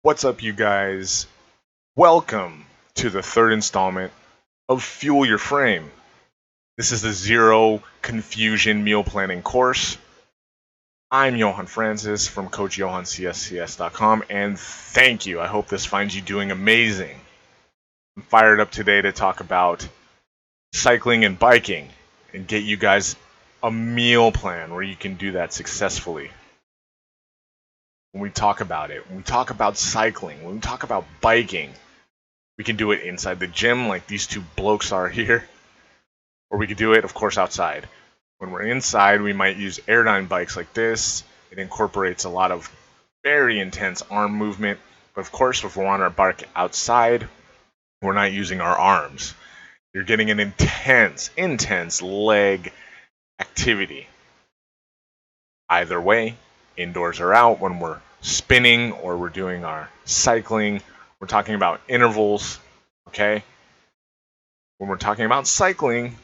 What's up, you guys? Welcome to the third installment of Fuel Your Frame. This is the Zero Confusion Meal Planning course. I'm Johan Francis from CoachJohanCSCS.com, and thank you. I hope this finds you doing amazing. I'm fired up today to talk about cycling and biking and get you guys a meal plan where you can do that successfully. When we talk about it, when we talk about cycling, when we talk about biking, we can do it inside the gym like these two blokes are here, or we could do it, of course, outside. When we're inside, we might use Airdyne bikes like this. It incorporates a lot of very intense arm movement, but of course, if we're on our bike outside, we're not using our arms. You're getting an intense leg activity. Either way, indoors or out, when we're spinning or we're doing our cycling, we're talking about intervals, okay? When we're talking about cycling,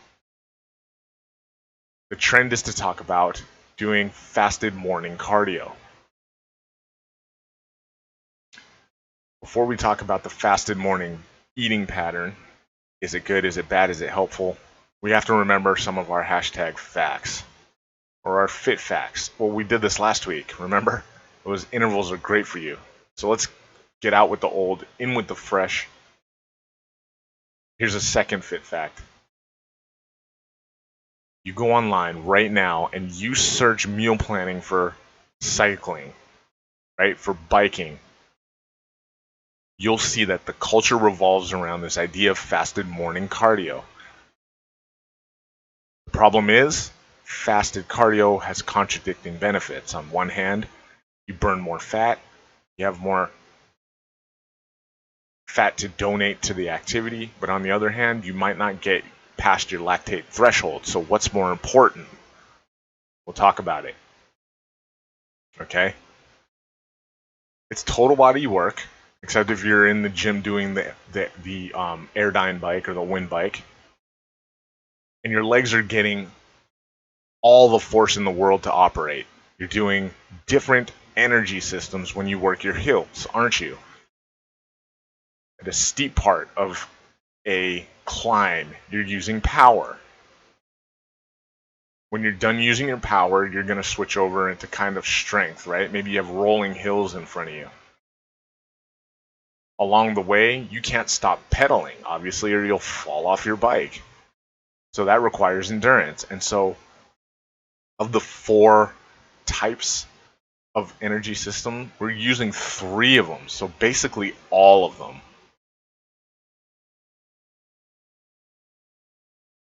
the trend is to talk about doing fasted morning cardio. Before we talk about the fasted morning eating pattern, is it good, is it bad, is it helpful, we have to remember some of our hashtag facts, or our fit facts. Well, we did this last week, remember? Those intervals are great for you. So let's get out with the old, in with the fresh. Here's a second fit fact. You go online right now and you search meal planning for cycling, right? For biking. You'll see that the culture revolves around this idea of fasted morning cardio. The problem is, fasted cardio has contradicting benefits. On one hand, you burn more fat, you have more fat to donate to the activity, but on the other hand, you might not get past your lactate threshold. So what's more important? We'll talk about it. Okay? It's total body work, except if you're in the gym doing the Airdyne bike or the wind bike, and your legs are getting all the force in the world to operate. You're doing different energy systems when you work your hills, aren't you? At a steep part of a climb, you're using power. When you're done using your power, you're going to switch over into kind of strength, right? Maybe you have rolling hills in front of you. Along the way, you can't stop pedaling, obviously, or you'll fall off your bike. So that requires endurance. And so, of the 4 types of energy system, we're using 3 of them. So basically all of them.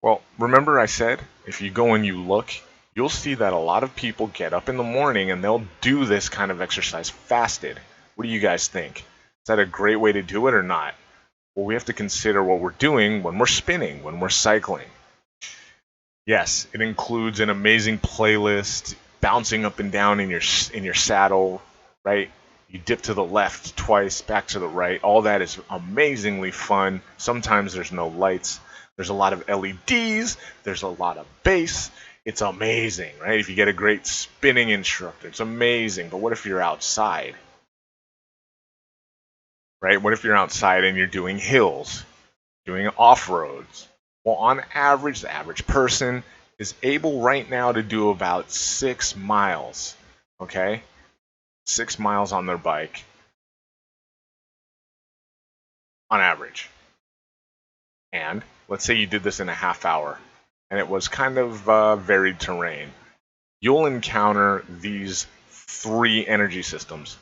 Well, remember I said, if you go and you look, you'll see that a lot of people get up in the morning and they'll do this kind of exercise fasted. What do you guys think? Is that a great way to do it or not? Well, we have to consider what we're doing when we're spinning, when we're cycling. Yes, it includes an amazing playlist, bouncing up and down in your saddle, right? You dip to the left twice, back to the right. All that is amazingly fun. Sometimes there's no lights. There's a lot of LEDs. There's a lot of bass. It's amazing, right? If you get a great spinning instructor, it's amazing. But what if you're outside? Right? What if you're outside and you're doing hills, doing off-roads? Well, on average, the average person is able right now to do about 6 miles, okay? 6 miles on their bike, on average. And let's say you did this in a half hour, and it was kind of varied terrain. You'll encounter these 3 energy systems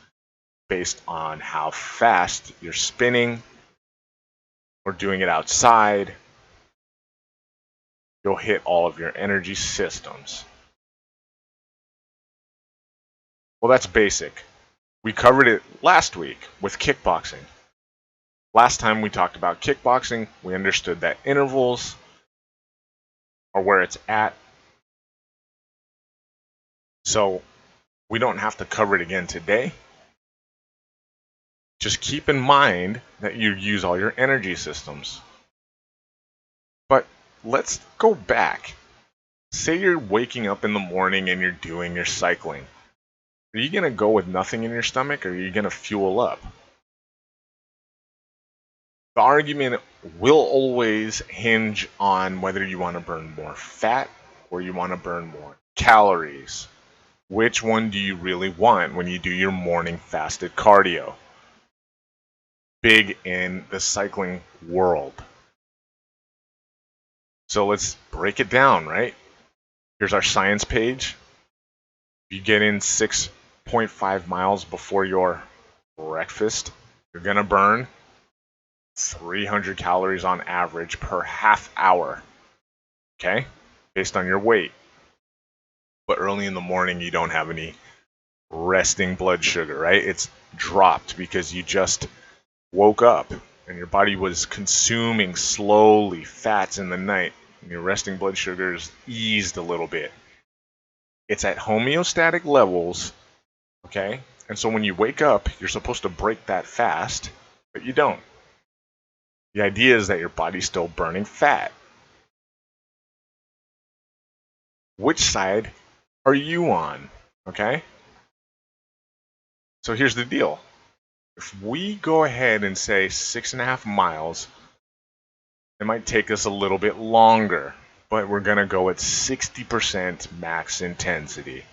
based on how fast you're spinning or doing it outside. You'll hit all of your energy systems. Well, that's basic. We covered it last week with kickboxing. Last time we talked about kickboxing, we understood that intervals are where it's at. So we don't have to cover it again today. Just keep in mind that you use all your energy systems. But let's go back. Say you're waking up in the morning and you're doing your cycling. Are you going to go with nothing in your stomach, or are you going to fuel up? The argument will always hinge on whether you want to burn more fat or you want to burn more calories. Which one do you really want when you do your morning fasted cardio? Big in the cycling world. So let's break it down, right? Here's our science page. If you get in 6.5 miles before your breakfast, you're going to burn 300 calories on average per half hour, okay? Based on your weight. But early in the morning, you don't have any resting blood sugar, right? It's dropped because you just woke up and your body was consuming slowly fats in the night, and your resting blood sugar is eased a little bit. It's at homeostatic levels, okay? And so when you wake up, you're supposed to break that fast, but you don't. The idea is that your body's still burning fat. Which side are you on, okay? So here's the deal. If we go ahead and say 6.5 miles, it might take us a little bit longer, but we're going to go at 60% max intensity,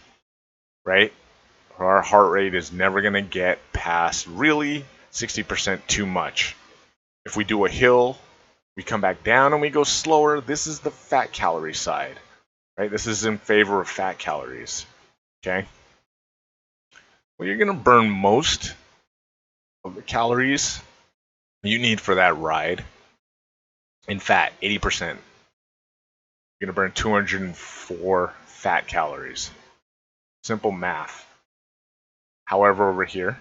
right? Our heart rate is never going to get past really 60% too much. If we do a hill, we come back down and we go slower. This is the fat calorie side, right? This is in favor of fat calories, okay? Well, you're going to burn most of the calories you need for that ride in fat, 80%. You're going to burn 204 fat calories. Simple math. However, over here,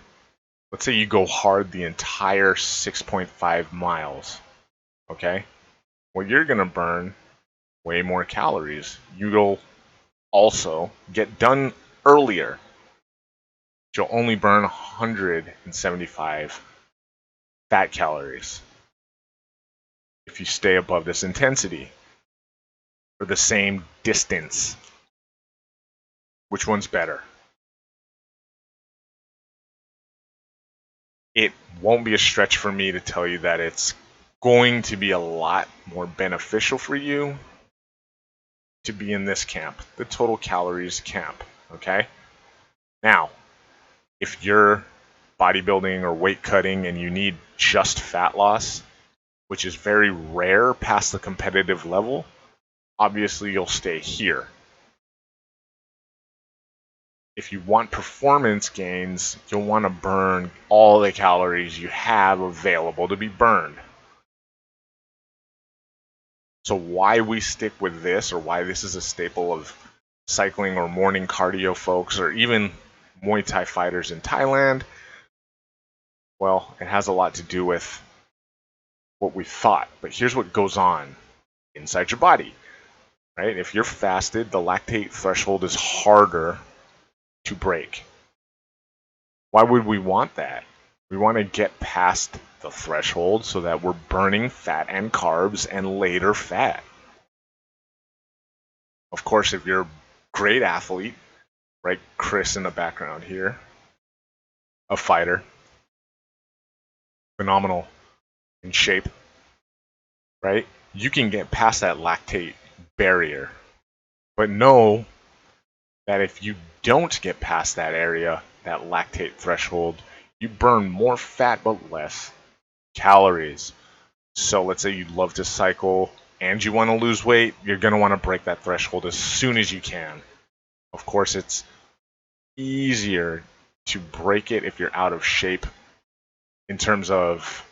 let's say you go hard the entire 6.5 miles, okay? Well, you're going to burn way more calories. You'll also get done earlier. You'll only burn 175 fat calories if you stay above this intensity for the same distance. Which one's better? It won't be a stretch for me to tell you that it's going to be a lot more beneficial for you to be in this camp, the total calories camp, okay? Now, if you're bodybuilding or weight cutting and you need just fat loss, which is very rare past the competitive level, obviously you'll stay here. If you want performance gains, you'll want to burn all the calories you have available to be burned. So why we stick with this, or why this is a staple of cycling or morning cardio folks, or even Muay Thai fighters in Thailand, well, it has a lot to do with what we thought. But here's what goes on inside your body, right? If you're fasted, the lactate threshold is harder to break. Why would we want that? We want to get past the threshold so that we're burning fat and carbs and later fat. Of course, if you're a great athlete, right? Chris in the background here, a fighter, phenomenal in shape, right? You can get past that lactate barrier. But know that if you don't get past that area, that lactate threshold, you burn more fat but less calories. So let's say you love to cycle and you want to lose weight, you're going to want to break that threshold as soon as you can. Of course, it's easier to break it if you're out of shape in terms of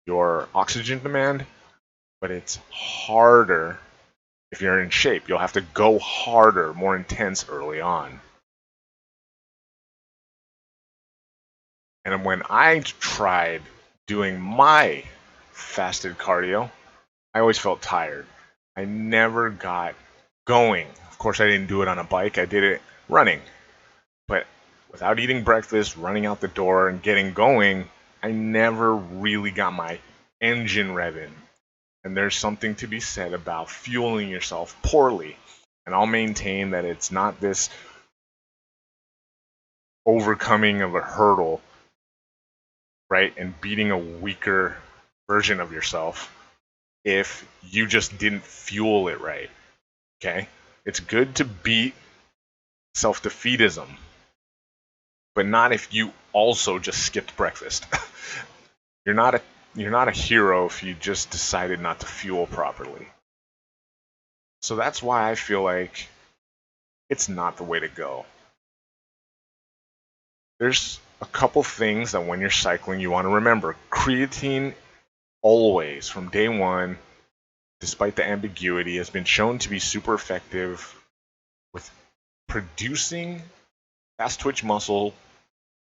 your oxygen demand, but it's harder if you're in shape. You'll have to go harder, more intense early on. And when I tried doing my fasted cardio, I always felt tired. I never got going. Of course, I didn't do it on a bike. I did it running. But without eating breakfast, running out the door, and getting going, I never really got my engine revving. And there's something to be said about fueling yourself poorly. And I'll maintain that it's not this overcoming of a hurdle right? And beating a weaker version of yourself if you just didn't fuel it right. Okay? It's good to beat self-defeatism, but not if you also just skipped breakfast. You're not a hero if you just decided not to fuel properly. So that's why I feel like it's not the way to go. There's a couple things that when you're cycling you want to remember. Creatine always, from day one, despite the ambiguity, has been shown to be super effective with producing fast twitch muscle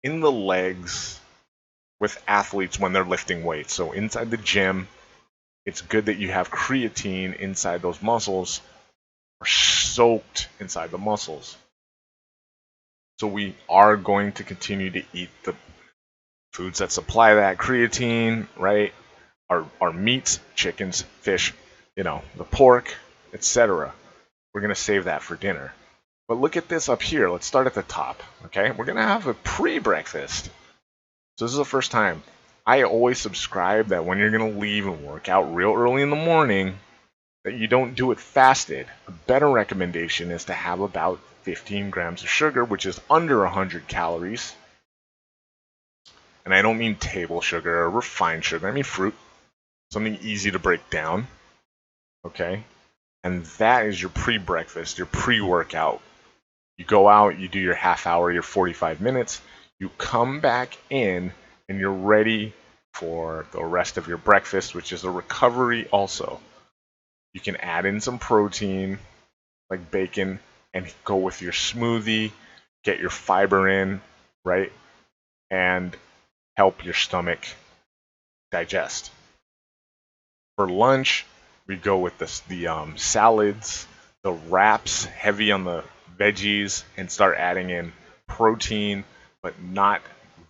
in the legs with athletes when they're lifting weights. So inside the gym, it's good that you have creatine inside those muscles or soaked inside the muscles. So we are going to continue to eat the foods that supply that creatine, right? Our meats, chickens, fish, the pork, etc. We're going to save that for dinner. But look at this up here. Let's start at the top, okay? We're going to have a pre-breakfast. So this is the first time. I always subscribe that when you're going to leave and work out real early in the morning, that you don't do it fasted. A better recommendation is to have about 15 grams of sugar, which is under 100 calories. And I don't mean table sugar or refined sugar. I mean fruit. Something easy to break down. Okay? And that is your pre-breakfast, your pre-workout. You go out, you do your half hour, your 45 minutes. You come back in, and you're ready for the rest of your breakfast, which is a recovery also. You can add in some protein, like bacon, and go with your smoothie, get your fiber in, right? And help your stomach digest. For lunch, we go with the salads, the wraps, heavy on the veggies, and start adding in protein, but not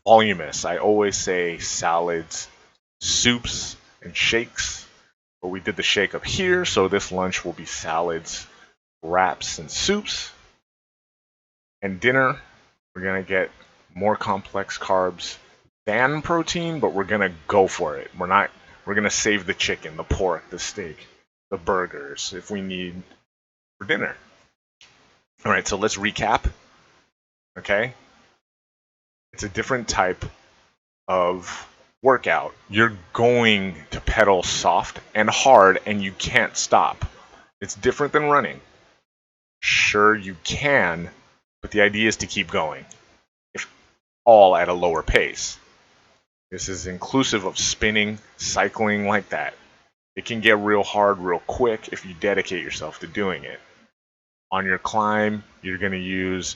voluminous. I always say salads, soups, and shakes. But we did the shake up here, so this lunch will be salads, wraps, and soups. And dinner, we're going to get more complex carbs than protein, but we're going to go for it. We're going to save the chicken, the pork, the steak, the burgers if we need for dinner. All right, so let's recap. Okay? It's a different type of workout. You're going to pedal soft and hard, and you can't stop. It's different than running. Sure, you can, but the idea is to keep going, if all at a lower pace. This is inclusive of spinning, cycling, like that. It can get real hard real quick if you dedicate yourself to doing it. On your climb, you're going to use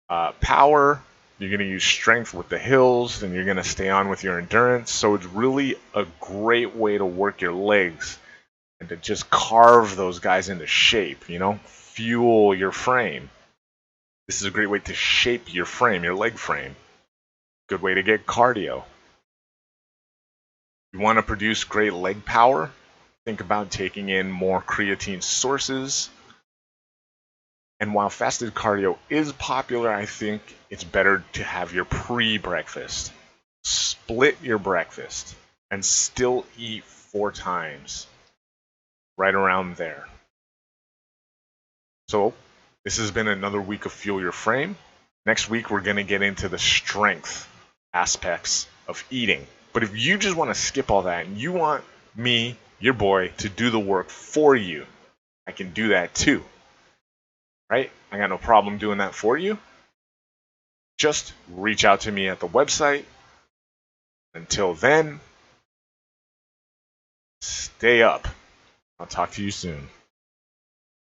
power, you're going to use strength with the hills, and you're going to stay on with your endurance. So it's really a great way to work your legs and to just carve those guys into shape, fuel your frame. This is a great way to shape your frame, your leg frame. Good way to get cardio. You want to produce great leg power? Think about taking in more creatine sources. And while fasted cardio is popular, I think it's better to have your pre-breakfast. Split your breakfast and still eat 4 times. Right around there. So, this has been another week of Fuel Your Frame. Next week, we're going to get into the strength aspects of eating. But if you just want to skip all that and you want me, your boy, to do the work for you, I can do that too. Right? I got no problem doing that for you. Just reach out to me at the website. Until then, stay up. I'll talk to you soon.